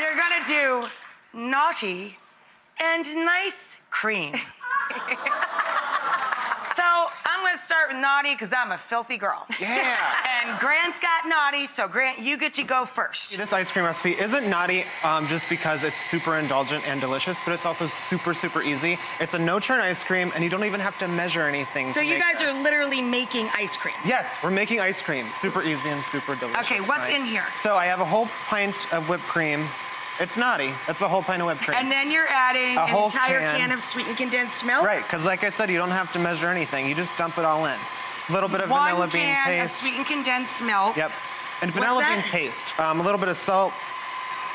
are gonna do naughty and nice cream. So I'm gonna start with naughty because I'm a filthy girl. Yeah. And Grant's got naughty, so Grant, you get to go first. This ice cream recipe isn't naughty just because it's super indulgent and delicious, but it's also super, super easy. It's a no-churn ice cream, and you don't even have to measure anything. So you guys are literally making ice cream? Yes, we're making ice cream. Super easy and super delicious. Okay, what's in here? So I have a whole pint of whipped cream. It's naughty. It's a whole pint of whipped cream. And then you're adding an entire can of sweetened condensed milk? Right, because like I said, you don't have to measure anything. You just dump it all in. A little bit of vanilla bean paste. 1 can of sweetened condensed milk. Yep. And vanilla bean paste. A little bit of salt.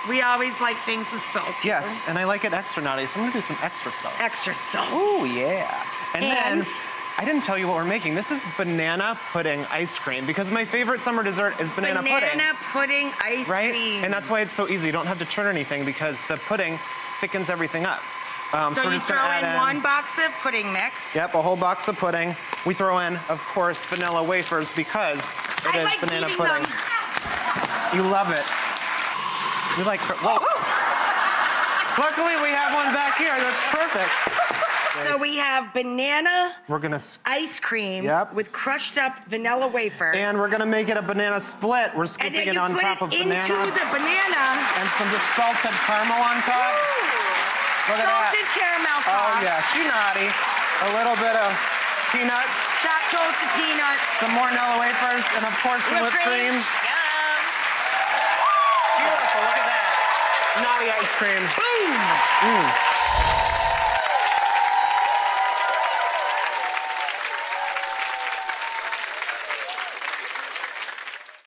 We always like things with salt. Yes, and I like it extra naughty, so I'm gonna do some extra salt. Extra salt. Ooh, yeah. And then, I didn't tell you what we're making. This is banana pudding ice cream because my favorite summer dessert is banana pudding. Banana pudding ice cream. And that's why it's so easy. You don't have to churn anything because the pudding thickens everything up. So you throw in 1 box of pudding mix. Yep, a whole box of pudding. We throw in, of course, vanilla wafers because it is banana pudding. You love it. You like, whoa. Luckily we have one back here, that's perfect. So we have banana ice cream with crushed up vanilla wafers. And we're gonna make it a banana split. We're scooping it on top of banana. Into the banana. And some just salted caramel on top. Look at that. Salted caramel sauce. Oh yeah, she naughty. A little bit of peanuts. Chopped toasted peanuts. Some more vanilla wafers, and of course some whipped cream. Beautiful, look at that. Naughty ice cream. Boom.